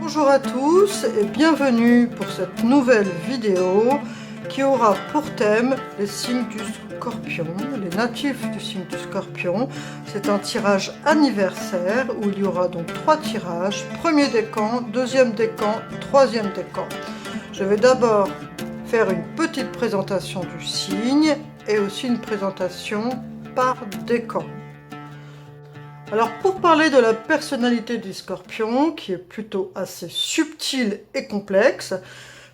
Bonjour à tous et bienvenue pour cette nouvelle vidéo qui aura pour thème les signes du Scorpion, les natifs du signe du Scorpion. C'est un tirage anniversaire où il y aura donc 3 tirages, premier décan, deuxième décan, troisième décan. Je vais d'abord faire une petite présentation du signe et aussi une présentation par décan. Alors pour parler de la personnalité du Scorpion, qui est plutôt assez subtile et complexe,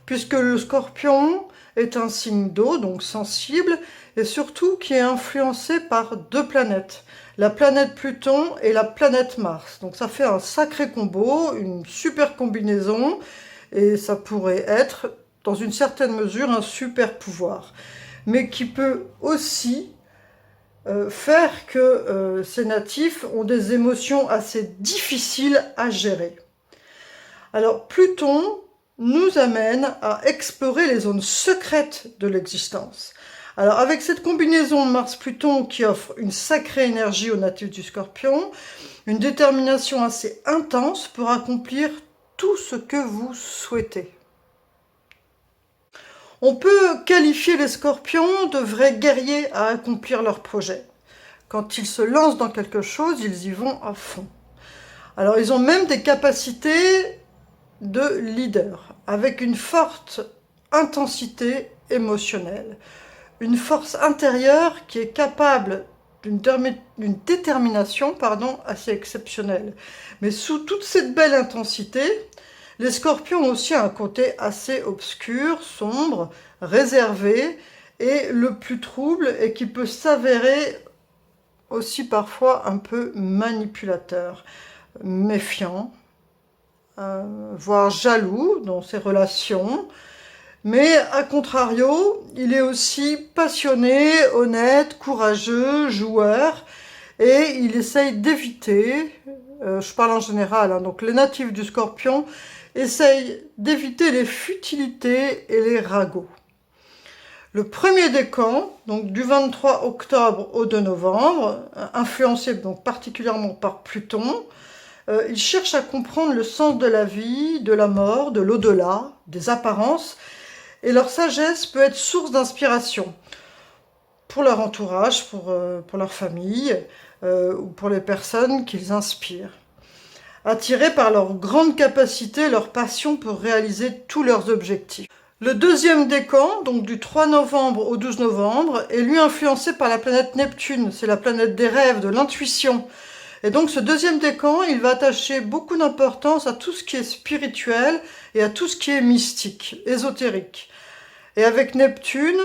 puisque le Scorpion est un signe d'eau, donc sensible, et surtout qui est influencé par 2 planètes, la planète Pluton et la planète Mars. Donc ça fait un sacré combo, une super combinaison, et ça pourrait être, dans une certaine mesure, un super pouvoir, mais qui peut aussi faire que ces natifs ont des émotions assez difficiles à gérer. Alors Pluton nous amène à explorer les zones secrètes de l'existence. Alors avec cette combinaison Mars-Pluton qui offre une sacrée énergie aux natifs du Scorpion, une détermination assez intense pour accomplir tout ce que vous souhaitez. On peut qualifier les Scorpions de vrais guerriers à accomplir leurs projets. Quand ils se lancent dans quelque chose, ils y vont à fond. Alors ils ont même des capacités de leader, avec une forte intensité émotionnelle, une force intérieure qui est capable d'une détermination assez exceptionnelle. Mais sous toute cette belle intensité, les Scorpions ont aussi un côté assez obscur, sombre, réservé, et le plus trouble, et qui peut s'avérer aussi parfois un peu manipulateur, méfiant, voire jaloux dans ses relations. Mais à contrario, il est aussi passionné, honnête, courageux, joueur, et il essaye d'éviter, je parle en général, donc les natifs du Scorpion essayent d'éviter les futilités et les ragots. Le premier décan, donc du 23 octobre au 2 novembre, influencé donc particulièrement par Pluton, il cherche à comprendre le sens de la vie, de la mort, de l'au-delà, des apparences, et leur sagesse peut être source d'inspiration pour leur entourage, pour leur famille, ou pour les personnes qu'ils inspirent. Attirés par leur grande capacité, leur passion pour réaliser tous leurs objectifs. Le deuxième décan, donc du 3 novembre au 12 novembre, est lui influencé par la planète Neptune. C'est la planète des rêves, de l'intuition. Et donc ce deuxième décan, il va attacher beaucoup d'importance à tout ce qui est spirituel et à tout ce qui est mystique, ésotérique. Et avec Neptune,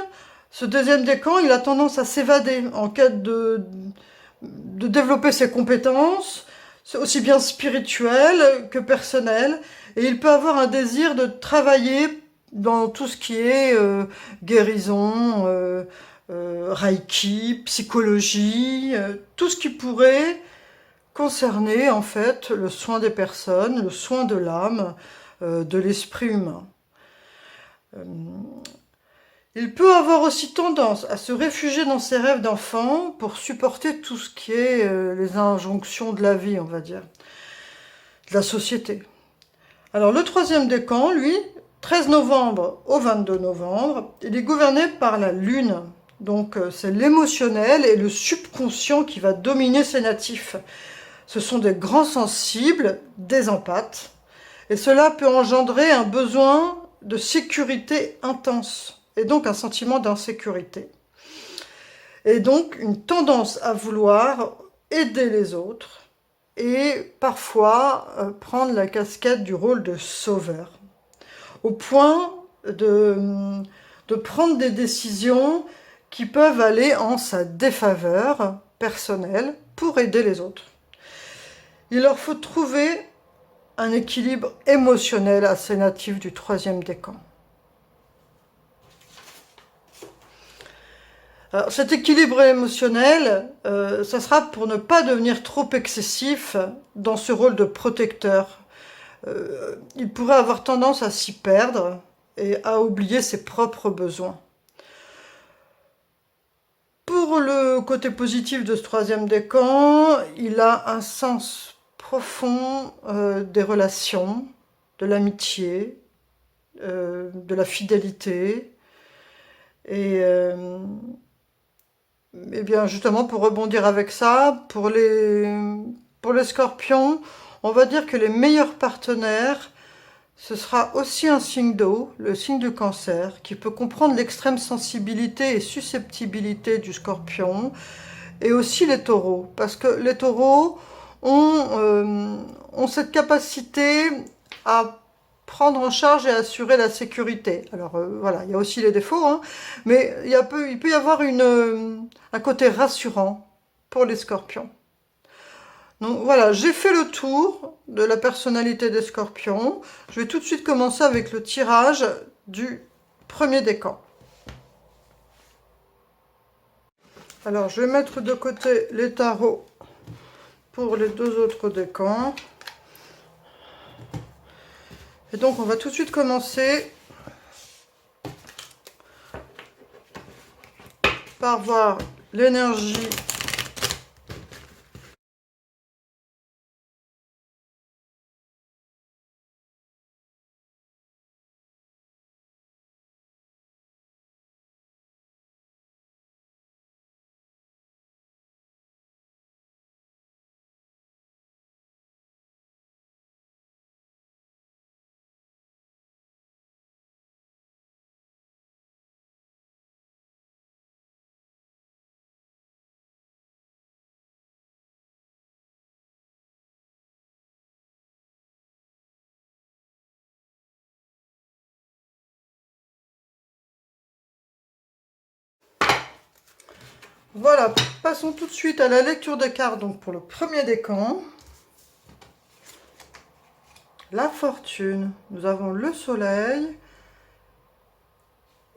ce deuxième décan, il a tendance à s'évader en quête de développer ses compétences, aussi bien spirituelles que personnelles. Et il peut avoir un désir de travailler dans tout ce qui est guérison, reiki, psychologie, tout ce qui pourrait concerner en fait le soin des personnes, le soin de l'âme, de l'esprit humain. Il peut avoir aussi tendance à se réfugier dans ses rêves d'enfant pour supporter tout ce qui est les injonctions de la vie, on va dire, de la société. Alors le troisième décan, lui, 13 novembre au 22 novembre, il est gouverné par la Lune. Donc c'est l'émotionnel et le subconscient qui va dominer ces natifs. Ce sont des grands sensibles, des empathes, et cela peut engendrer un besoin de sécurité intense, et donc un sentiment d'insécurité. Et donc une tendance à vouloir aider les autres, et parfois prendre la casquette du rôle de sauveur, au point de prendre des décisions qui peuvent aller en sa défaveur personnelle pour aider les autres. Il leur faut trouver un équilibre émotionnel à ces natifs du troisième décan. Alors, cet équilibre émotionnel, ça sera pour ne pas devenir trop excessif dans ce rôle de protecteur. Il pourrait avoir tendance à s'y perdre et à oublier ses propres besoins. Pour le côté positif de ce troisième décan, il a un sens profond des relations, de l'amitié, de la fidélité. Et bien justement, pour rebondir avec ça, pour les scorpions, on va dire que les meilleurs partenaires, ce sera aussi un signe d'eau, le signe du cancer, qui peut comprendre l'extrême sensibilité et susceptibilité du scorpion, et aussi les taureaux, parce que les taureaux ont cette capacité à prendre en charge et assurer la sécurité. Alors voilà, il y a aussi les défauts, hein, mais il peut y avoir un côté rassurant pour les scorpions. Donc voilà, j'ai fait le tour de la personnalité des scorpions. Je vais tout de suite commencer avec le tirage du premier décan. Alors je vais mettre de côté les tarots pour les deux autres décans. Et donc on va tout de suite commencer par voir l'énergie Voilà, passons tout de suite à la lecture des cartes. Donc pour le premier décan, la fortune, nous avons le soleil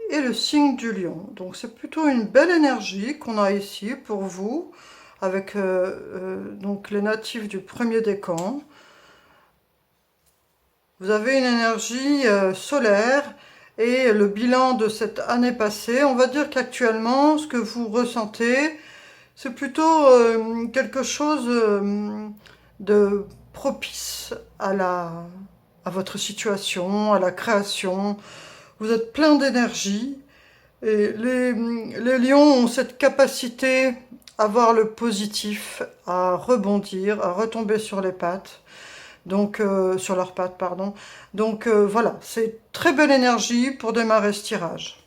et le signe du lion. Donc c'est plutôt une belle énergie qu'on a ici pour vous, avec donc les natifs du premier décan. Vous avez une énergie solaire. Et le bilan de cette année passée, on va dire qu'actuellement, ce que vous ressentez, c'est plutôt quelque chose de propice à votre situation, à la création. Vous êtes plein d'énergie. Et les lions ont cette capacité à voir le positif, à rebondir, à retomber sur les pattes. Donc sur leurs pattes, pardon. Donc voilà, c'est très belle énergie pour démarrer ce tirage.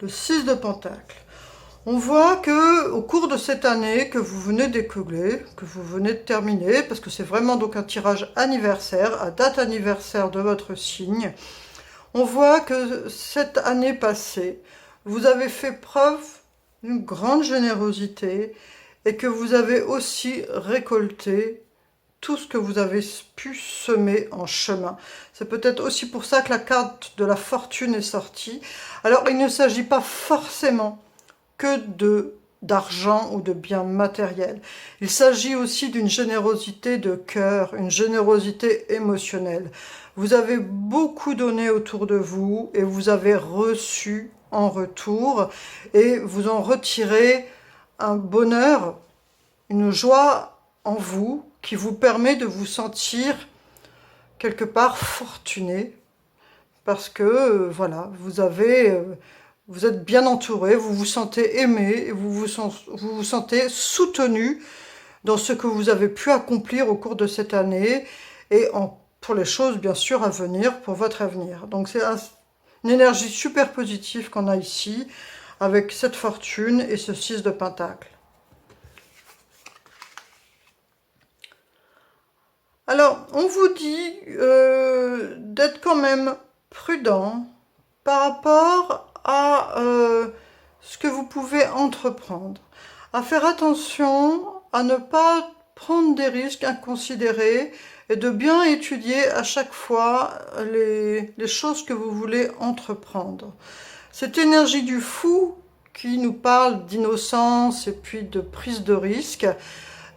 Le 6 de Pentacle. On voit que au cours de cette année que vous venez d'écouler, que vous venez de terminer, parce que c'est vraiment donc un tirage anniversaire, à date anniversaire de votre signe, on voit que cette année passée, vous avez fait preuve d'une grande générosité, et que vous avez aussi récolté tout ce que vous avez pu semer en chemin. C'est peut-être aussi pour ça que la carte de la fortune est sortie. Alors, il ne s'agit pas forcément que d'argent ou de biens matériels. Il s'agit aussi d'une générosité de cœur, une générosité émotionnelle. Vous avez beaucoup donné autour de vous et vous avez reçu en retour et vous en retirez un bonheur, une joie en vous qui vous permet de vous sentir quelque part fortuné parce que voilà, vous êtes bien entouré, vous vous sentez aimé, vous vous sentez soutenu dans ce que vous avez pu accomplir au cours de cette année et pour les choses bien sûr à venir, pour votre avenir. Donc c'est une énergie super positive qu'on a ici avec cette fortune et ce 6 de Pentacle. Alors, on vous dit d'être quand même prudent par rapport à ce que vous pouvez entreprendre, à faire attention à ne pas prendre des risques inconsidérés et de bien étudier à chaque fois les choses que vous voulez entreprendre. Cette énergie du fou qui nous parle d'innocence et puis de prise de risque,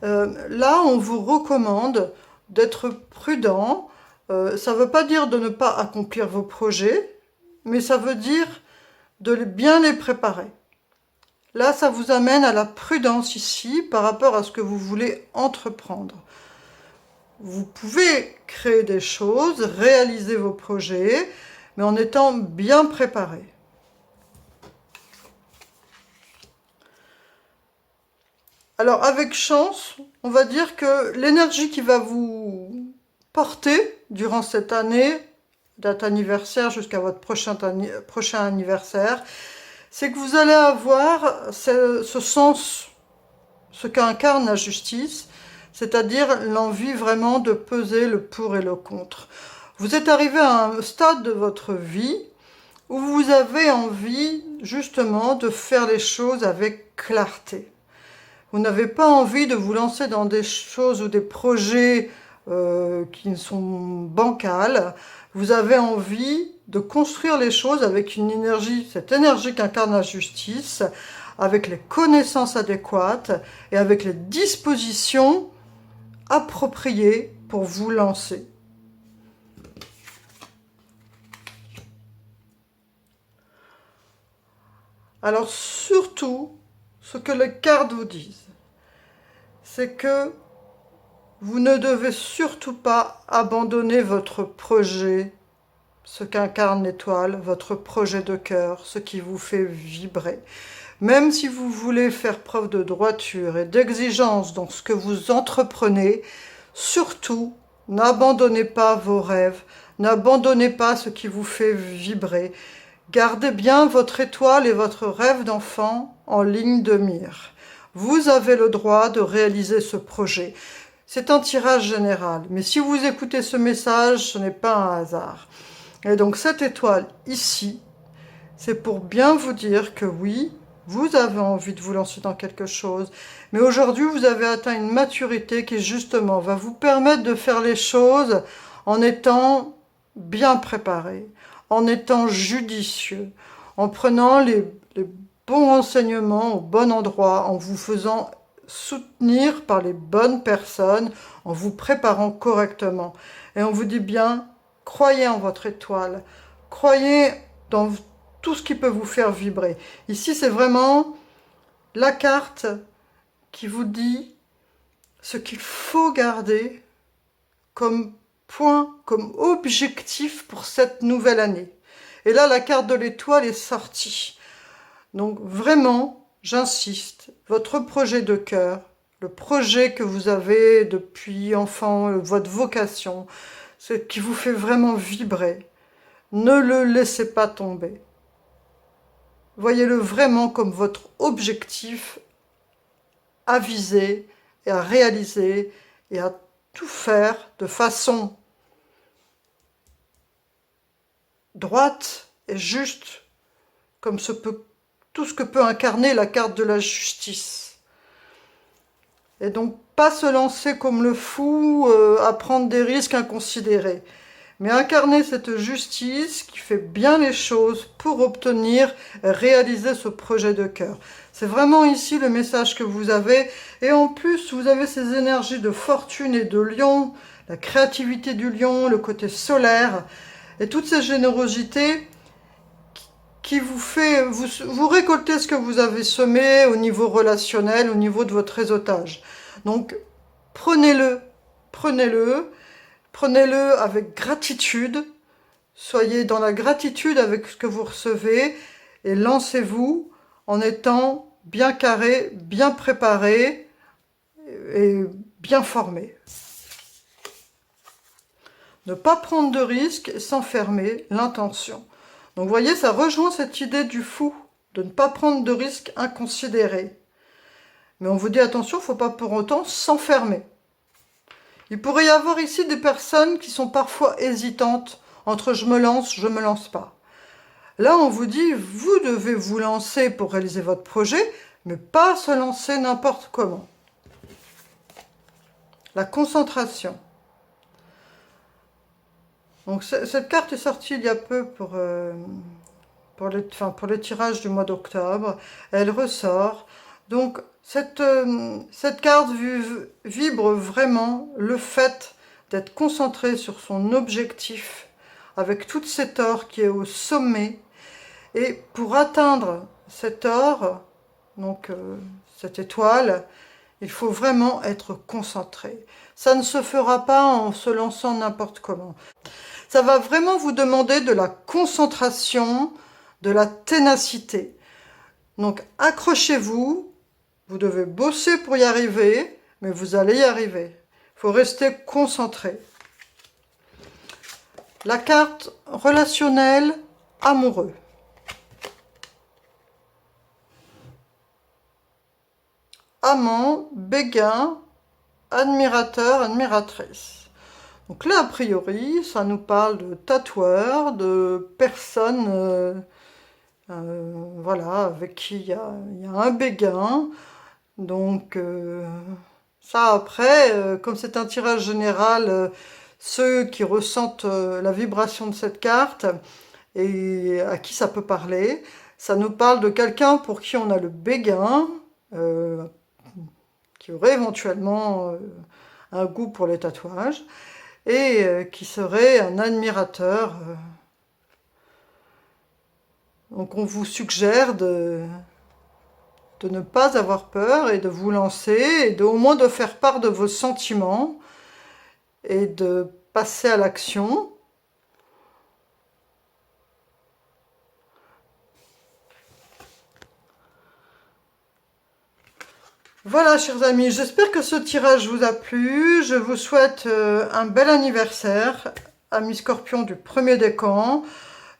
là on vous recommande d'être prudent. Ça ne veut pas dire de ne pas accomplir vos projets, mais ça veut dire de bien les préparer. Là, ça vous amène à la prudence ici par rapport à ce que vous voulez entreprendre. vous pouvez créer des choses, réaliser vos projets, mais en étant bien préparé. Alors, avec chance, on va dire que l'énergie qui va vous porter durant cette année, date anniversaire jusqu'à votre prochain anniversaire, c'est que vous allez avoir ce sens, ce qu'incarne la justice, c'est-à-dire l'envie vraiment de peser le pour et le contre. Vous êtes arrivé à un stade de votre vie où vous avez envie justement de faire les choses avec clarté. Vous n'avez pas envie de vous lancer dans des choses ou des projets qui sont bancals. Vous avez envie de construire les choses avec une énergie, cette énergie qu'incarne la justice, avec les connaissances adéquates et avec les dispositions appropriées pour vous lancer. Alors surtout, ce que les cartes vous disent, c'est que vous ne devez surtout pas abandonner votre projet, ce qu'incarne l'étoile, votre projet de cœur, ce qui vous fait vibrer. Même si vous voulez faire preuve de droiture et d'exigence dans ce que vous entreprenez, surtout, n'abandonnez pas vos rêves, n'abandonnez pas ce qui vous fait vibrer. Gardez bien votre étoile et votre rêve d'enfant en ligne de mire. Vous avez le droit de réaliser ce projet. C'est un tirage général, mais si vous écoutez ce message, ce n'est pas un hasard. Et donc cette étoile ici, c'est pour bien vous dire que oui, vous avez envie de vous lancer dans quelque chose, mais aujourd'hui vous avez atteint une maturité qui justement va vous permettre de faire les choses en étant bien préparé, en étant judicieux, en prenant les bons renseignements au bon endroit, en vous faisant soutenir par les bonnes personnes, en vous préparant correctement. Et on vous dit bien, croyez en votre étoile, croyez dans tout ce qui peut vous faire vibrer. Ici, c'est vraiment la carte qui vous dit ce qu'il faut garder comme point, comme objectif pour cette nouvelle année. Et là, la carte de l'étoile est sortie. Donc vraiment, j'insiste, votre projet de cœur, le projet que vous avez depuis enfant, votre vocation, ce qui vous fait vraiment vibrer, ne le laissez pas tomber. Voyez-le vraiment comme votre objectif à viser et à réaliser et à tout faire de façon droite et juste, comme tout ce que peut incarner la carte de la justice. Et donc, pas se lancer comme le fou, à prendre des risques inconsidérés, mais incarner cette justice qui fait bien les choses pour obtenir et réaliser ce projet de cœur. C'est vraiment ici le message que vous avez. Et en plus, vous avez ces énergies de fortune et de lion, la créativité du lion, le côté solaire, et toutes ces générosités qui vous fait, vous récoltez ce que vous avez semé au niveau relationnel, au niveau de votre réseautage. Donc, prenez-le, prenez-le, prenez-le avec gratitude, soyez dans la gratitude avec ce que vous recevez et lancez-vous en étant bien carré, bien préparé et bien formé. Ne pas prendre de risques et s'enfermer, l'intention. Donc vous voyez, ça rejoint cette idée du fou, de ne pas prendre de risques inconsidérés. Mais on vous dit attention, il ne faut pas pour autant s'enfermer. Il pourrait y avoir ici des personnes qui sont parfois hésitantes entre je me lance pas. Là, on vous dit, vous devez vous lancer pour réaliser votre projet, mais pas se lancer n'importe comment. La concentration. Donc cette carte est sortie il y a peu pour les tirages du mois d'octobre. Elle ressort. Donc cette carte vibre vraiment le fait d'être concentré sur son objectif avec toute cette or qui est au sommet. Et pour atteindre cet or, donc cette étoile, Il faut vraiment être concentré. Ça ne se fera pas en se lançant n'importe comment. Ça va vraiment vous demander de la concentration, de la ténacité. Donc accrochez-vous, vous devez bosser pour y arriver, mais vous allez y arriver. Il faut rester concentré. La carte relationnelle amoureux. Amant, béguin, admirateur, admiratrice. Donc là, a priori, ça nous parle de tatoueurs, de personnes voilà, avec qui il y a un béguin. Donc ça après, comme c'est un tirage général, ceux qui ressentent la vibration de cette carte et à qui ça peut parler, ça nous parle de quelqu'un pour qui on a le béguin, qui aurait éventuellement un goût pour les tatouages, et qui serait un admirateur. Donc on vous suggère de ne pas avoir peur et de vous lancer, et au moins de faire part de vos sentiments, et de passer à l'action. Voilà, chers amis, j'espère que ce tirage vous a plu. Je vous souhaite un bel anniversaire, amis Scorpions du premier décan.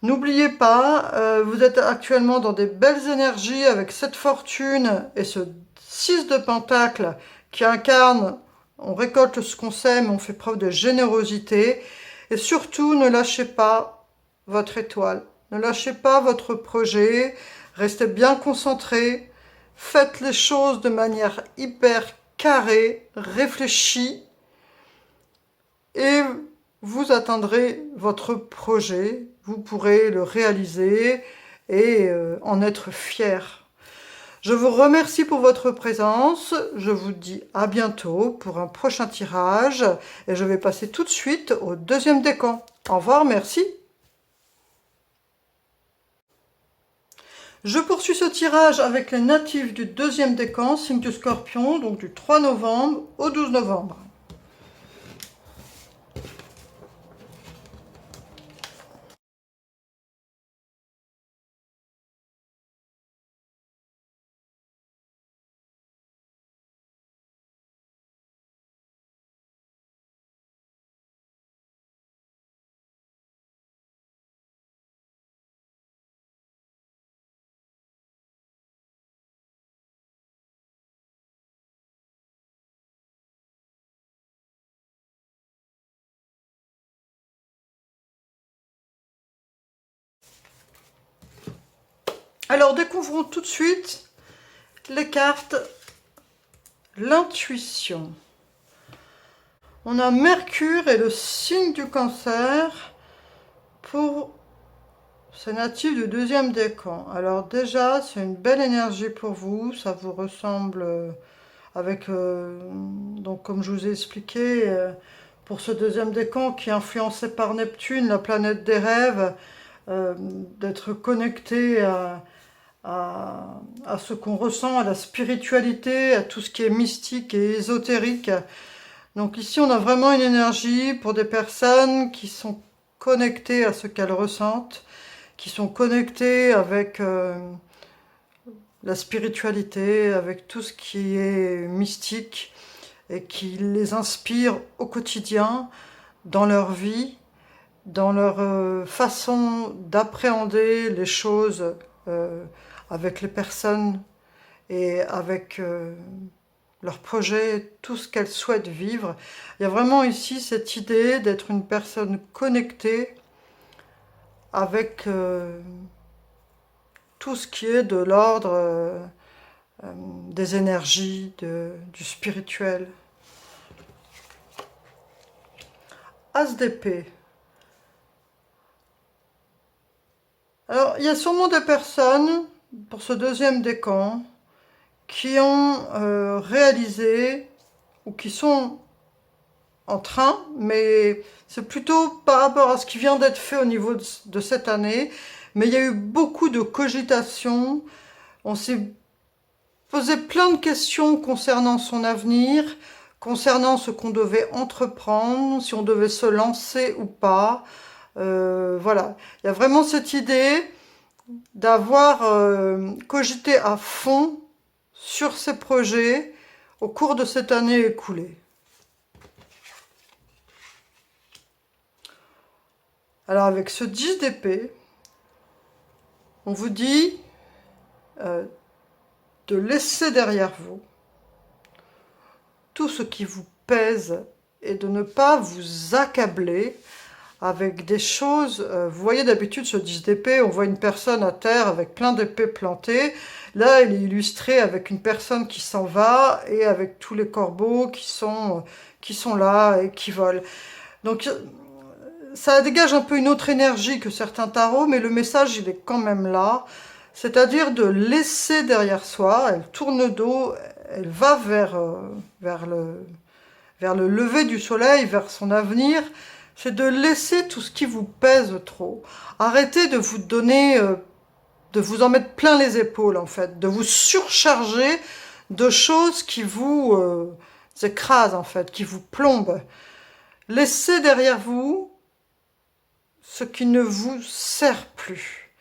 N'oubliez pas, vous êtes actuellement dans des belles énergies avec cette fortune et ce 6 de Pentacle qui incarne, on récolte ce qu'on sème, on fait preuve de générosité. Et surtout, ne lâchez pas votre étoile, ne lâchez pas votre projet, restez bien concentrés. Faites les choses de manière hyper carrée, réfléchie, et vous atteindrez votre projet, vous pourrez le réaliser et en être fier. Je vous remercie pour votre présence, je vous dis à bientôt pour un prochain tirage, et je vais passer tout de suite au deuxième décan. Au revoir, merci. Je poursuis ce tirage avec les natifs du deuxième décan, signe du Scorpion, donc du 3 novembre au 12 novembre. Alors découvrons tout de suite les cartes l'intuition. On a Mercure et le signe du Cancer pour ces natifs du deuxième décan. Alors déjà, c'est une belle énergie pour vous, ça vous ressemble avec, donc comme je vous ai expliqué, pour ce deuxième décan qui est influencé par Neptune, la planète des rêves, d'être connecté à ce qu'on ressent, à la spiritualité, à tout ce qui est mystique et ésotérique. Donc ici, on a vraiment une énergie pour des personnes qui sont connectées à ce qu'elles ressentent, qui sont connectées avec la spiritualité, avec tout ce qui est mystique et qui les inspire au quotidien, dans leur vie, dans leur façon d'appréhender les choses avec les personnes et avec leurs projets, tout ce qu'elles souhaitent vivre. Il y a vraiment ici cette idée d'être une personne connectée avec tout ce qui est de l'ordre des énergies, du spirituel. As d'épée. Alors, il y a sûrement des personnes, pour ce deuxième décan, qui ont réalisé, ou qui sont en train, mais c'est plutôt par rapport à ce qui vient d'être fait au niveau de cette année, mais il y a eu beaucoup de cogitation, on s'est posé plein de questions concernant son avenir, concernant ce qu'on devait entreprendre, si on devait se lancer ou pas. Voilà, il y a vraiment cette idée d'avoir cogité à fond sur ces projets au cours de cette année écoulée. Alors avec ce 10 d'épée, on vous dit de laisser derrière vous tout ce qui vous pèse et de ne pas vous accabler avec des choses. Vous voyez d'habitude ce 10 d'épée, on voit une personne à terre avec plein d'épées plantées. Là, il est illustré avec une personne qui s'en va et avec tous les corbeaux qui sont là et qui volent. Donc ça dégage un peu une autre énergie que certains tarots, mais le message, il est quand même là. C'est-à-dire de laisser derrière soi, elle tourne le dos, elle va vers le lever du soleil, vers son avenir. C'est de laisser tout ce qui vous pèse trop. Arrêtez de vous donner, de vous en mettre plein les épaules, en fait. De vous surcharger de choses qui vous écrasent, en fait, qui vous plombent. Laissez derrière vous ce qui ne vous sert plus.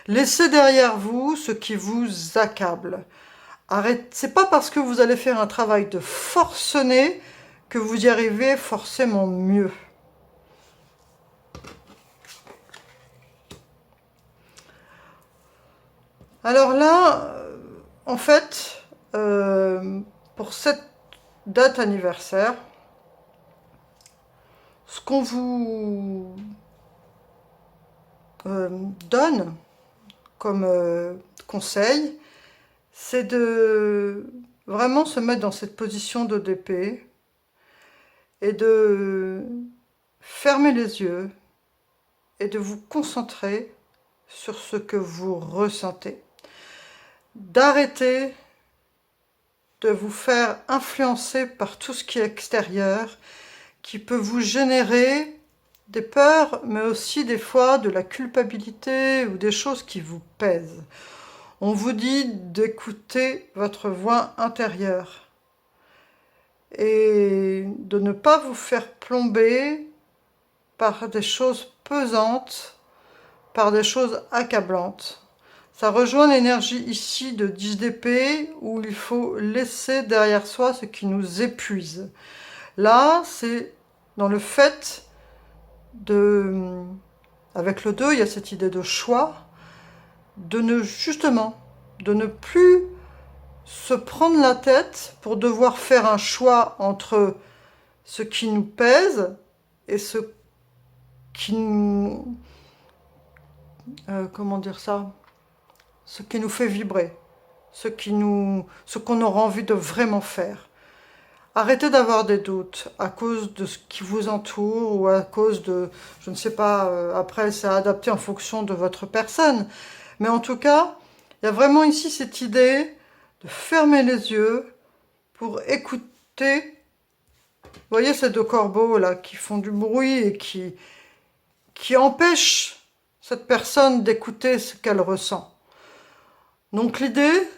Laissez derrière vous ce qui vous accable. Arrêtez. C'est pas parce que vous allez faire un travail de forcené que vous y arrivez forcément mieux. Alors là, en fait, pour cette date anniversaire, ce qu'on vous donne comme conseil, c'est de vraiment se mettre dans cette position d'ODP et de fermer les yeux et de vous concentrer sur ce que vous ressentez. D'arrêter de vous faire influencer par tout ce qui est extérieur, qui peut vous générer des peurs, mais aussi des fois de la culpabilité ou des choses qui vous pèsent. On vous dit d'écouter votre voix intérieure et de ne pas vous faire plomber par des choses pesantes, par des choses accablantes. Ça rejoint l'énergie ici de 10 d'épée où il faut laisser derrière soi ce qui nous épuise. Là, c'est dans le fait de... Avec le 2, il y a cette idée de choix, de ne plus se prendre la tête pour devoir faire un choix entre ce qui nous pèse et ce qui nous... comment dire ça ? Ce qui nous fait vibrer, ce qu'on aura envie de vraiment faire. Arrêtez d'avoir des doutes à cause de ce qui vous entoure ou à cause de, je ne sais pas, après c'est adapté en fonction de votre personne. Mais en tout cas, il y a vraiment ici cette idée de fermer les yeux pour écouter. Vous voyez ces deux corbeaux là qui font du bruit et qui empêchent cette personne d'écouter ce qu'elle ressent. Donc l'idée,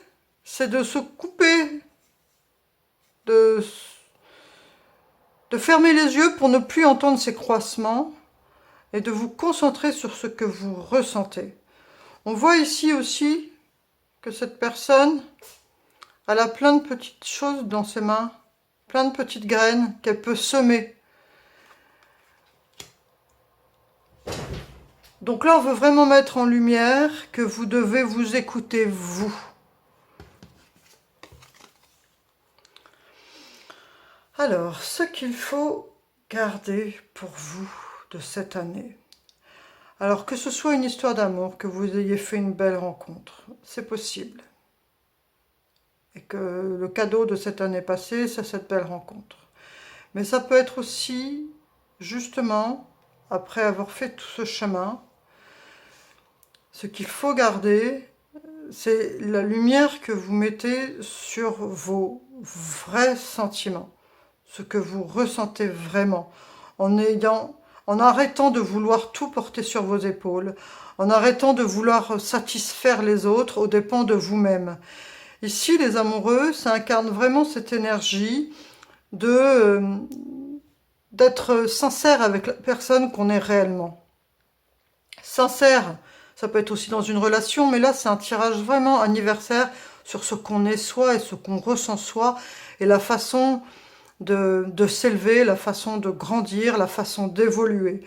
c'est de se couper, de fermer les yeux pour ne plus entendre ces croissements et de vous concentrer sur ce que vous ressentez. On voit ici aussi que cette personne, elle a plein de petites choses dans ses mains, plein de petites graines qu'elle peut semer. Donc là, on veut vraiment mettre en lumière que vous devez vous écouter, vous. Alors, ce qu'il faut garder pour vous de cette année. Alors, que ce soit une histoire d'amour, que vous ayez fait une belle rencontre, c'est possible. Et que le cadeau de cette année passée, c'est cette belle rencontre. Mais ça peut être aussi, justement, après avoir fait tout ce chemin, ce qu'il faut garder, c'est la lumière que vous mettez sur vos vrais sentiments, ce que vous ressentez vraiment, en arrêtant de vouloir tout porter sur vos épaules, en arrêtant de vouloir satisfaire les autres aux dépens de vous-même. Ici, les amoureux, ça incarne vraiment cette énergie d'être sincère avec la personne qu'on est réellement. Sincère, ça peut être aussi dans une relation, mais là, c'est un tirage vraiment anniversaire sur ce qu'on est soi et ce qu'on ressent soi, et la façon de s'élever, la façon de grandir, la façon d'évoluer.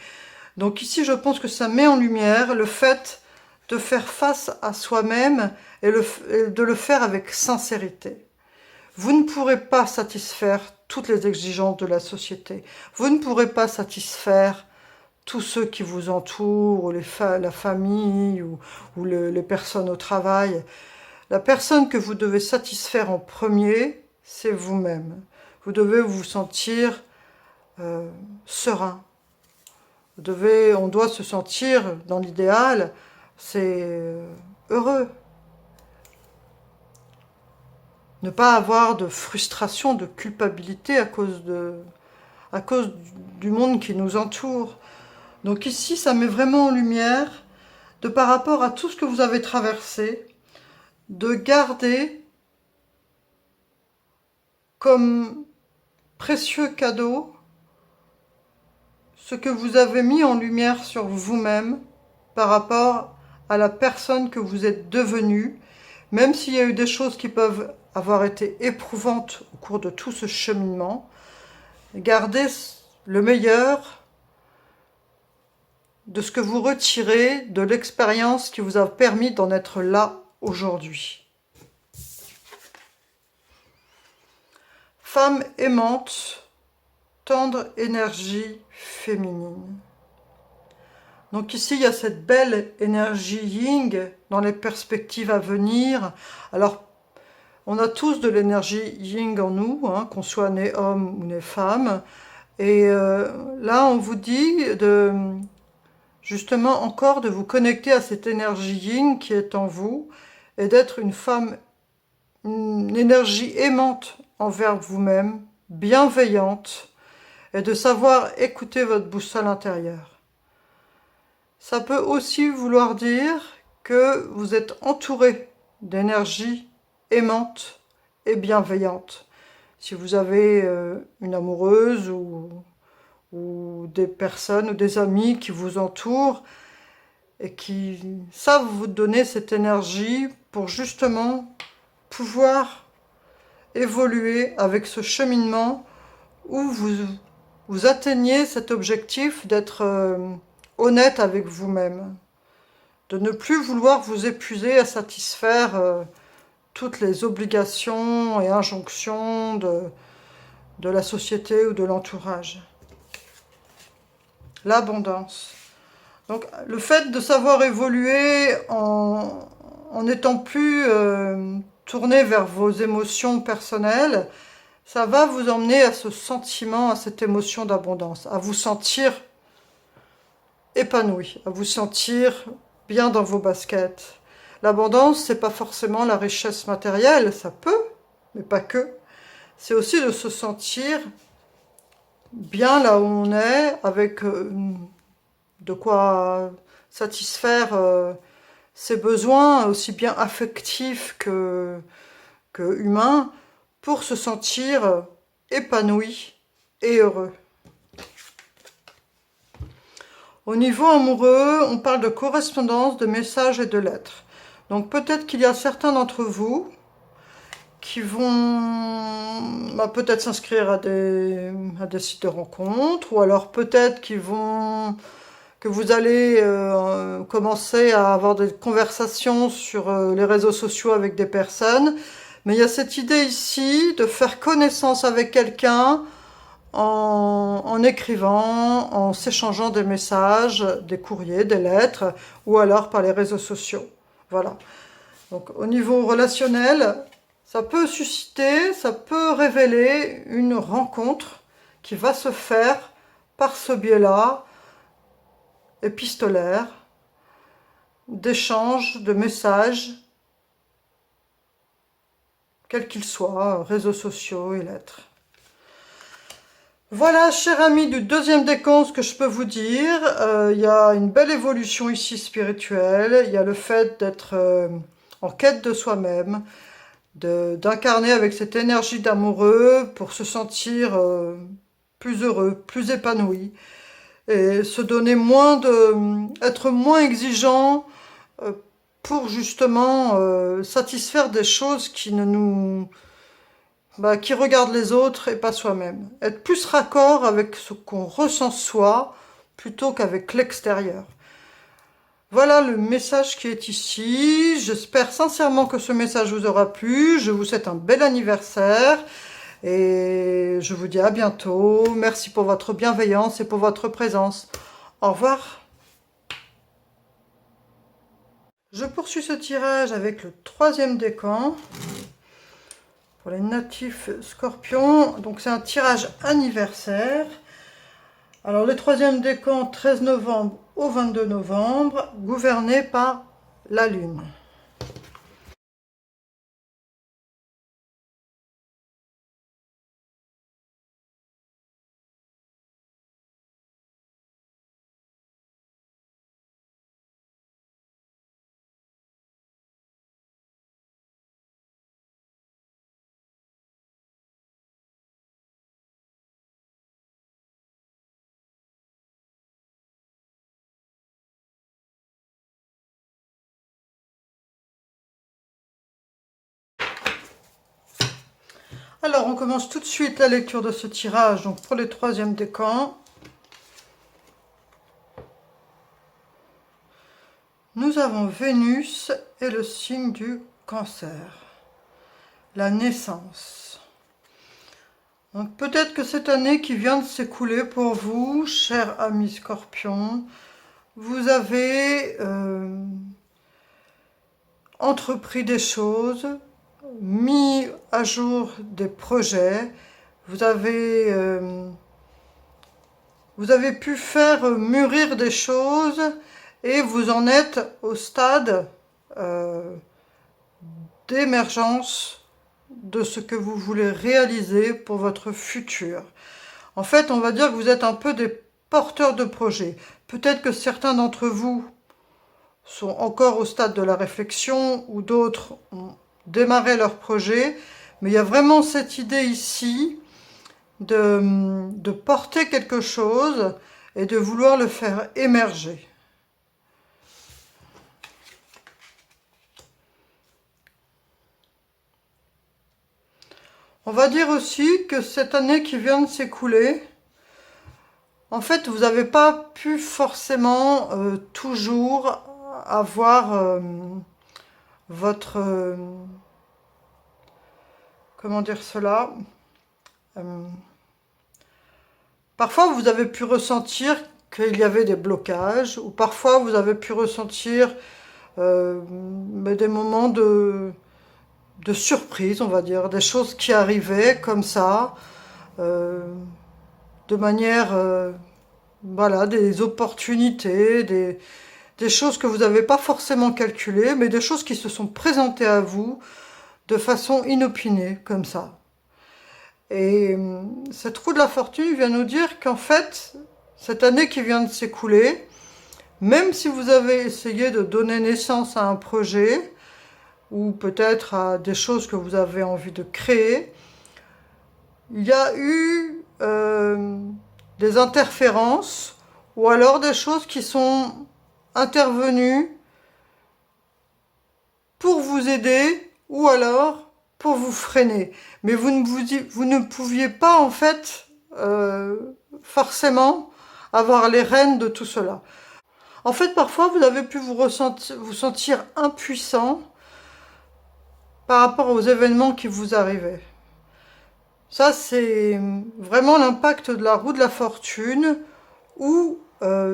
Donc ici, je pense que ça met en lumière le fait de faire face à soi-même et de le faire avec sincérité. Vous ne pourrez pas satisfaire toutes les exigences de la société. Vous ne pourrez pas satisfaire tous ceux qui vous entourent, ou la famille, ou les personnes au travail. La personne que vous devez satisfaire en premier, c'est vous-même. Vous devez vous sentir serein. On doit se sentir, dans l'idéal, c'est heureux. Ne pas avoir de frustration, de culpabilité à cause du monde qui nous entoure. Donc ici, ça met vraiment en lumière, par rapport à tout ce que vous avez traversé, de garder comme précieux cadeau ce que vous avez mis en lumière sur vous-même par rapport à la personne que vous êtes devenue, même s'il y a eu des choses qui peuvent avoir été éprouvantes au cours de tout ce cheminement. Gardez le meilleur de ce que vous retirez de l'expérience qui vous a permis d'en être là aujourd'hui. Femme aimante, tendre énergie féminine. Donc ici, il y a cette belle énergie yin dans les perspectives à venir. Alors, on a tous de l'énergie yin en nous, hein, qu'on soit né homme ou né femme. Et là, on vous dit justement encore de vous connecter à cette énergie yin qui est en vous et d'être une femme, une énergie aimante envers vous-même, bienveillante, et de savoir écouter votre boussole intérieure. Ça peut aussi vouloir dire que vous êtes entouré d'énergie aimante et bienveillante. Si vous avez une amoureuse ou des personnes ou des amis qui vous entourent et qui savent vous donner cette énergie pour justement pouvoir évoluer avec ce cheminement où vous atteignez cet objectif d'être honnête avec vous-même, de ne plus vouloir vous épuiser à satisfaire toutes les obligations et injonctions de la société ou de l'entourage. L'abondance. Donc le fait de savoir évoluer en n'étant plus tourné vers vos émotions personnelles, ça va vous emmener à ce sentiment, à cette émotion d'abondance, à vous sentir épanoui, à vous sentir bien dans vos baskets. L'abondance, c'est pas forcément la richesse matérielle, ça peut, mais pas que. C'est aussi de se sentir bien là où on est, avec de quoi satisfaire ses besoins, aussi bien affectifs que humains, pour se sentir épanoui et heureux. Au niveau amoureux, on parle de correspondance, de messages et de lettres. Donc peut-être qu'il y a certains d'entre vous qui vont peut-être s'inscrire à des sites de rencontres, ou alors peut-être que vous allez commencer à avoir des conversations sur les réseaux sociaux avec des personnes. Mais il y a cette idée ici de faire connaissance avec quelqu'un en écrivant, en s'échangeant des messages, des courriers, des lettres, ou alors par les réseaux sociaux. Voilà. Donc au niveau relationnel, ça peut susciter, ça peut révéler une rencontre qui va se faire par ce biais-là, épistolaire, d'échange, de messages, quels qu'ils soient, réseaux sociaux et lettres. Voilà, chers amis du deuxième décan, ce que je peux vous dire. Il y a une belle évolution ici spirituelle. Il y a le fait d'être en quête de soi-même, d'incarner avec cette énergie d'amoureux pour se sentir plus heureux, plus épanoui, et se donner être moins exigeant euh, pour justement satisfaire des choses qui ne nous, qui regardent les autres et pas soi-même. Être plus raccord avec ce qu'on ressent soi plutôt qu'avec l'extérieur. Voilà le message qui est ici. J'espère sincèrement que ce message vous aura plu. Je vous souhaite un bel anniversaire et je vous dis à bientôt. Merci pour votre bienveillance et pour votre présence. Au revoir. Je poursuis ce tirage avec le troisième décan pour les natifs scorpions. Donc c'est un tirage anniversaire. Alors le troisième décan, 13 novembre au 22 novembre, gouverné par la Lune. Alors, on commence tout de suite la lecture de ce tirage, donc pour les troisièmes décans. Nous avons Vénus et le signe du Cancer, la naissance. Donc peut-être que cette année qui vient de s'écouler pour vous, chers amis Scorpions, vous avez entrepris des choses, mis à jour des projets, vous avez pu faire mûrir des choses et vous en êtes au stade d'émergence de ce que vous voulez réaliser pour votre futur. En fait, on va dire que vous êtes un peu des porteurs de projets. Peut-être que certains d'entre vous sont encore au stade de la réflexion ou d'autres ont démarré leur projet, mais il y a vraiment cette idée ici de porter quelque chose et de vouloir le faire émerger. On va dire aussi que cette année qui vient de s'écouler, en fait, vous n'avez pas pu forcément toujours avoir votre... comment dire cela parfois, vous avez pu ressentir qu'il y avait des blocages, ou parfois, vous avez pu ressentir des moments de surprise, on va dire, des choses qui arrivaient comme ça, de manière, voilà, des opportunités, des choses que vous n'avez pas forcément calculées, mais des choses qui se sont présentées à vous de façon inopinée, comme ça. Et cette roue de la fortune vient nous dire qu'en fait, cette année qui vient de s'écouler, même si vous avez essayé de donner naissance à un projet, ou peut-être à des choses que vous avez envie de créer, il y a eu des interférences, ou alors des choses qui sont intervenues pour vous aider, ou alors pour vous freiner. Mais vous ne pouviez pas, en fait, forcément avoir les rênes de tout cela. En fait, parfois, vous avez pu vous sentir impuissant par rapport aux événements qui vous arrivaient. Ça, c'est vraiment l'impact de la roue de la fortune, où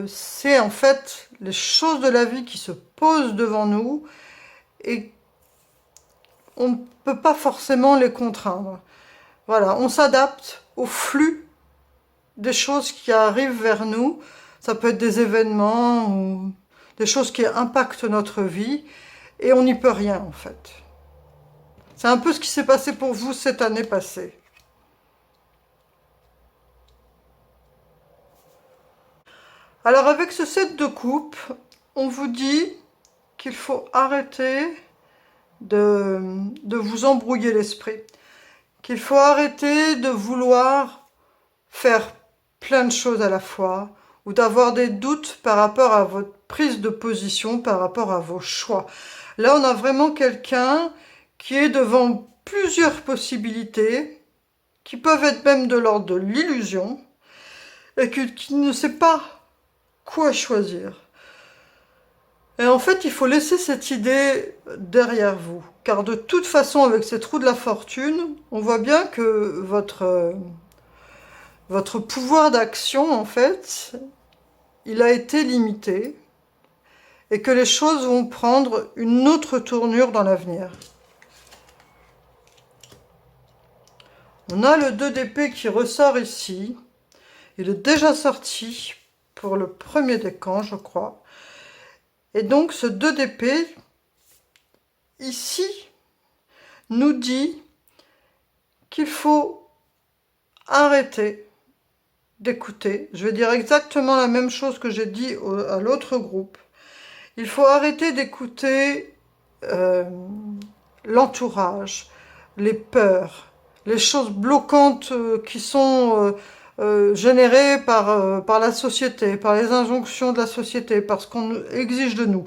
c'est en fait les choses de la vie qui se posent devant nous et on ne peut pas forcément les contraindre. Voilà, on s'adapte au flux des choses qui arrivent vers nous. Ça peut être des événements ou des choses qui impactent notre vie et on n'y peut rien en fait. C'est un peu ce qui s'est passé pour vous cette année passée. Alors avec ce 7 de coupe, on vous dit qu'il faut arrêter de vous embrouiller l'esprit. Qu'il faut arrêter de vouloir faire plein de choses à la fois, ou d'avoir des doutes par rapport à votre prise de position, par rapport à vos choix. Là, on a vraiment quelqu'un qui est devant plusieurs possibilités, qui peuvent être même de l'ordre de l'illusion, et qui ne sait pas quoi choisir. Et en fait, il faut laisser cette idée derrière vous, car de toute façon, avec cette roue de la fortune, on voit bien que votre pouvoir d'action, en fait, il a été limité, et que les choses vont prendre une autre tournure dans l'avenir. On a le 2 d'épée qui ressort ici. Il est déjà sorti pour le premier décan, je crois. Et donc ce 2 d'épée, ici, nous dit qu'il faut arrêter d'écouter. Je vais dire exactement la même chose que j'ai dit à l'autre groupe. Il faut arrêter d'écouter l'entourage, les peurs, les choses bloquantes qui sont générées par la société, par les injonctions de la société, par ce qu'on exige de nous.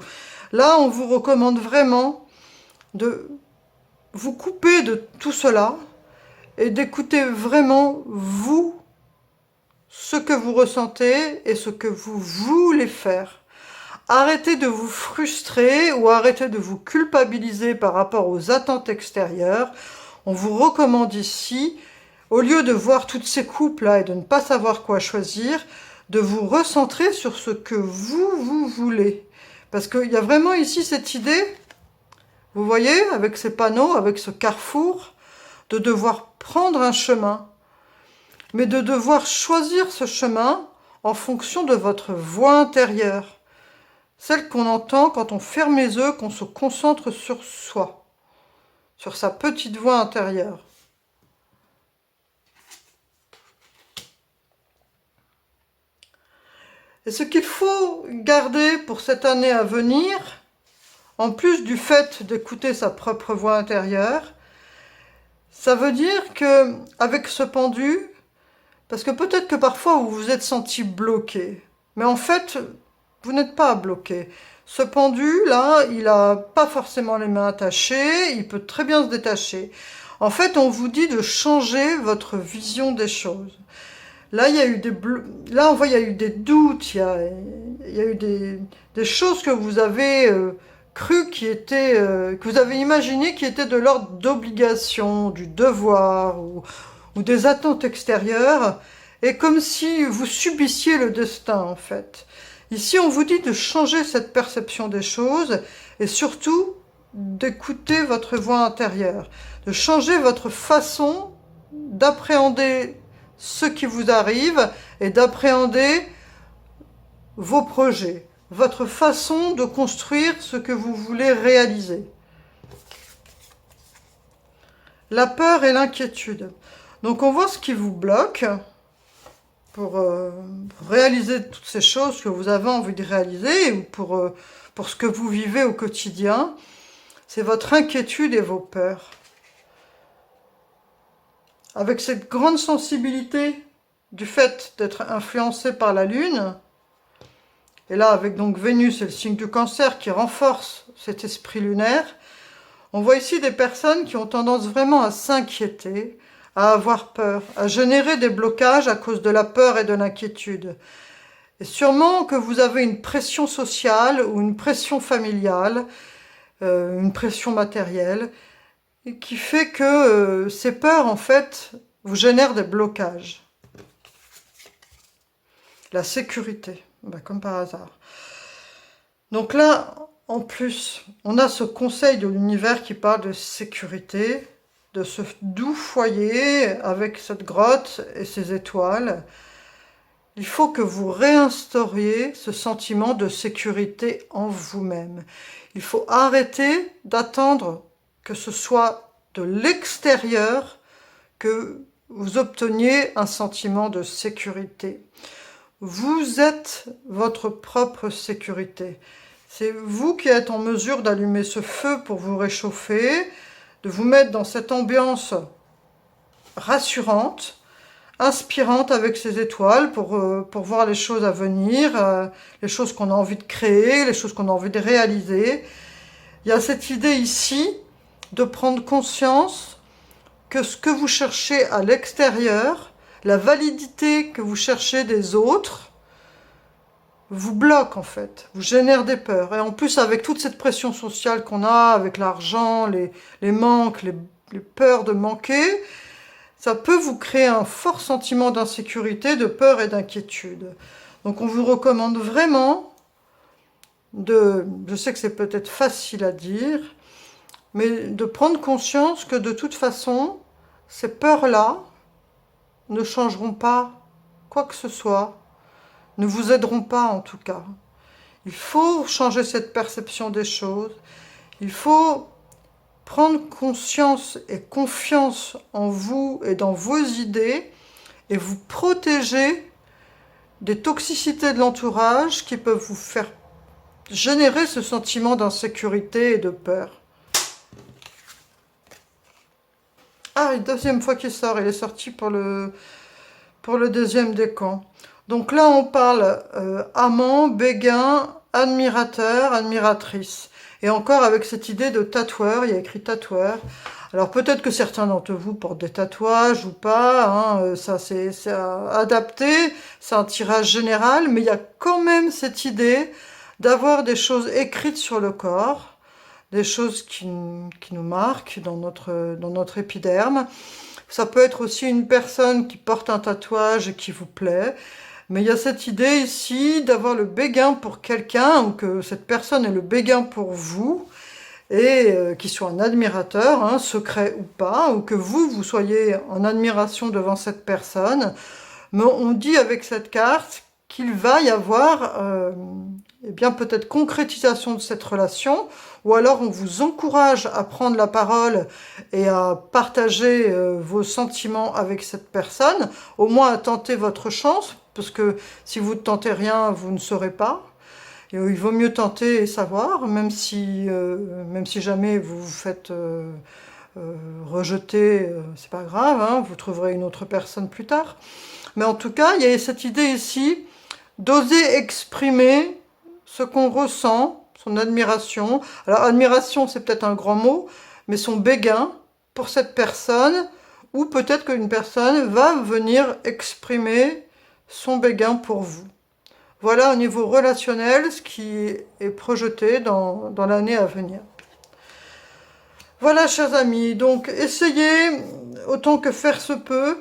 Là, on vous recommande vraiment de vous couper de tout cela et d'écouter vraiment vous, ce que vous ressentez et ce que vous voulez faire. Arrêtez de vous frustrer ou arrêtez de vous culpabiliser par rapport aux attentes extérieures. On vous recommande ici, au lieu de voir toutes ces coupes-là et de ne pas savoir quoi choisir, de vous recentrer sur ce que vous voulez. Parce qu'il y a vraiment ici cette idée, vous voyez, avec ces panneaux, avec ce carrefour, de devoir prendre un chemin, mais de devoir choisir ce chemin en fonction de votre voix intérieure. Celle qu'on entend quand on ferme les yeux, qu'on se concentre sur soi, sur sa petite voix intérieure. Et ce qu'il faut garder pour cette année à venir, en plus du fait d'écouter sa propre voix intérieure, ça veut dire que avec ce pendu, parce que peut-être que parfois vous vous êtes senti bloqué, mais en fait, vous n'êtes pas bloqué. Ce pendu, là, il n'a pas forcément les mains attachées, il peut très bien se détacher. En fait, on vous dit de changer votre vision des choses. Là, il y a eu là, on voit, il y a eu des doutes, il y a eu des choses que vous avez cru qui étaient, que vous avez imaginé qui étaient de l'ordre d'obligation, du devoir ou des attentes extérieures, et comme si vous subissiez le destin, en fait. Ici, on vous dit de changer cette perception des choses et surtout d'écouter votre voix intérieure, de changer votre façon d'appréhender ce qui vous arrive et d'appréhender vos projets, votre façon de construire ce que vous voulez réaliser. La peur et l'inquiétude. Donc on voit ce qui vous bloque pour réaliser toutes ces choses que vous avez envie de réaliser ou pour ce que vous vivez au quotidien. C'est votre inquiétude et vos peurs. Avec cette grande sensibilité du fait d'être influencé par la Lune, et là avec donc Vénus et le signe du Cancer qui renforce cet esprit lunaire, on voit ici des personnes qui ont tendance vraiment à s'inquiéter, à avoir peur, à générer des blocages à cause de la peur et de l'inquiétude. Et sûrement que vous avez une pression sociale ou une pression familiale, une pression matérielle, qui fait que ces peurs, en fait, vous génèrent des blocages. La sécurité, comme par hasard. Donc là, en plus, on a ce conseil de l'univers qui parle de sécurité, de ce doux foyer avec cette grotte et ces étoiles. Il faut que vous réinstauriez ce sentiment de sécurité en vous-même. Il faut arrêter d'attendre que ce soit de l'extérieur que vous obteniez un sentiment de sécurité. Vous êtes votre propre sécurité. C'est vous qui êtes en mesure d'allumer ce feu pour vous réchauffer, de vous mettre dans cette ambiance rassurante, inspirante avec ces étoiles pour voir les choses à venir, les choses qu'on a envie de créer, les choses qu'on a envie de réaliser. Il y a cette idée ici de prendre conscience que ce que vous cherchez à l'extérieur, la validité que vous cherchez des autres, vous bloque en fait, vous génère des peurs. Et en plus, avec toute cette pression sociale qu'on a, avec l'argent, les manques, les peurs de manquer, ça peut vous créer un fort sentiment d'insécurité, de peur et d'inquiétude. Donc on vous recommande vraiment je sais que c'est peut-être facile à dire, mais de prendre conscience que de toute façon, ces peurs-là ne changeront pas quoi que ce soit, ne vous aideront pas en tout cas. Il faut changer cette perception des choses, il faut prendre conscience et confiance en vous et dans vos idées et vous protéger des toxicités de l'entourage qui peuvent vous faire générer ce sentiment d'insécurité et de peur. Ah, une deuxième fois qu'il sort, il est sorti pour le deuxième décan. Donc là, on parle amant, béguin, admirateur, admiratrice. Et encore avec cette idée de tatoueur, il y a écrit tatoueur. Alors peut-être que certains d'entre vous portent des tatouages ou pas, hein, ça c'est adapté, c'est un tirage général, mais il y a quand même cette idée d'avoir des choses écrites sur le corps, des choses qui nous marquent dans notre épiderme. Ça peut être aussi une personne qui porte un tatouage et qui vous plaît. Mais il y a cette idée ici d'avoir le béguin pour quelqu'un, ou que cette personne ait le béguin pour vous, et qu'il soit un admirateur, hein, secret ou pas, ou que vous soyez en admiration devant cette personne. Mais on dit avec cette carte qu'il va y avoir eh bien peut-être concrétisation de cette relation, ou alors on vous encourage à prendre la parole et à partager vos sentiments avec cette personne, au moins à tenter votre chance, parce que si vous ne tentez rien, vous ne saurez pas. Et il vaut mieux tenter et savoir, même si jamais vous vous faites rejeter, c'est pas grave, hein, vous trouverez une autre personne plus tard. Mais en tout cas, il y a cette idée ici d'oser exprimer ce qu'on ressent, son admiration. Alors admiration, c'est peut-être un grand mot, mais son béguin pour cette personne, ou peut-être qu'une personne va venir exprimer son béguin pour vous. Voilà au niveau relationnel ce qui est projeté dans l'année à venir. Voilà, chers amis, donc essayez, autant que faire se peut,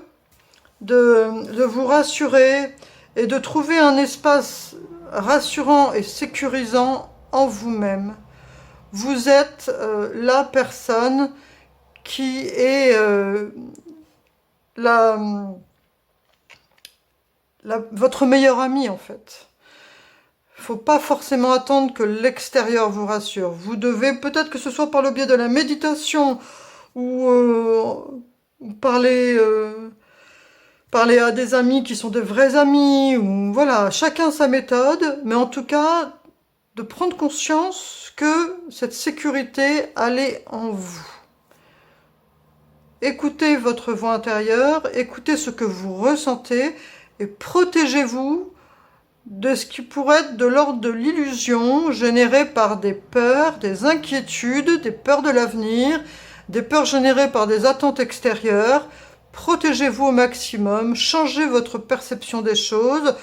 de vous rassurer et de trouver un espace rassurant et sécurisant en vous-même. Vous êtes la personne qui est votre meilleur ami en fait. Il ne faut pas forcément attendre que l'extérieur vous rassure. Vous devez, peut-être que ce soit par le biais de la méditation ou parler à des amis qui sont des vrais amis, ou voilà, chacun sa méthode, mais en tout cas, de prendre conscience que cette sécurité, elle est en vous. Écoutez votre voix intérieure, écoutez ce que vous ressentez, et protégez-vous de ce qui pourrait être de l'ordre de l'illusion générée par des peurs, des inquiétudes, des peurs de l'avenir, des peurs générées par des attentes extérieures. Protégez-vous au maximum, changez votre perception des choses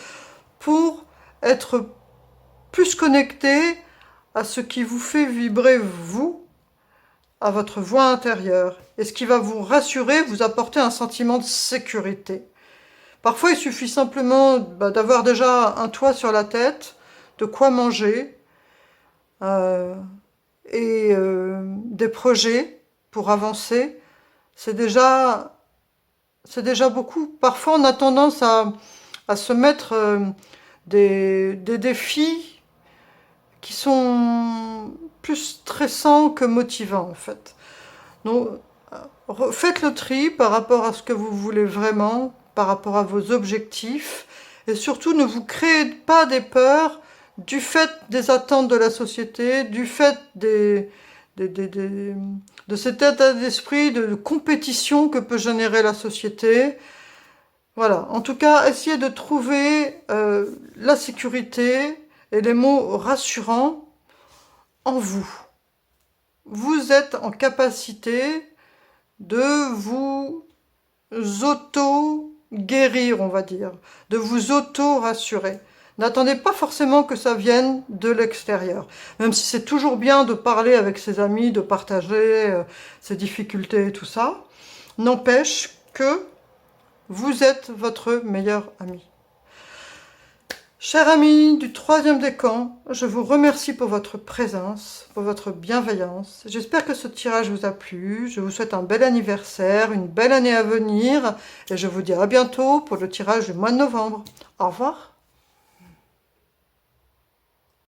pour être plus connecté à ce qui vous fait vibrer vous, à votre voix intérieure, et ce qui va vous rassurer, vous apporter un sentiment de sécurité. Parfois, il suffit simplement d'avoir déjà un toit sur la tête, de quoi manger, et des projets pour avancer. C'est déjà beaucoup. Parfois, on a tendance à se mettre des défis qui sont plus stressants que motivants, en fait. Donc, faites le tri par rapport à ce que vous voulez vraiment, par rapport à vos objectifs, et surtout ne vous créez pas des peurs du fait des attentes de la société, du fait de cet état d'esprit de compétition que peut générer la société. Voilà, en tout cas, essayez de trouver la sécurité et les mots rassurants en vous. Vous êtes en capacité de vous auto-guérir, on va dire, de vous auto-rassurer. N'attendez pas forcément que ça vienne de l'extérieur, même si c'est toujours bien de parler avec ses amis, de partager ses difficultés et tout ça. N'empêche que vous êtes votre meilleur ami. Chers amis du 3e décan, je vous remercie pour votre présence, pour votre bienveillance. J'espère que ce tirage vous a plu. Je vous souhaite un bel anniversaire, une belle année à venir. Et je vous dis à bientôt pour le tirage du mois de novembre. Au revoir.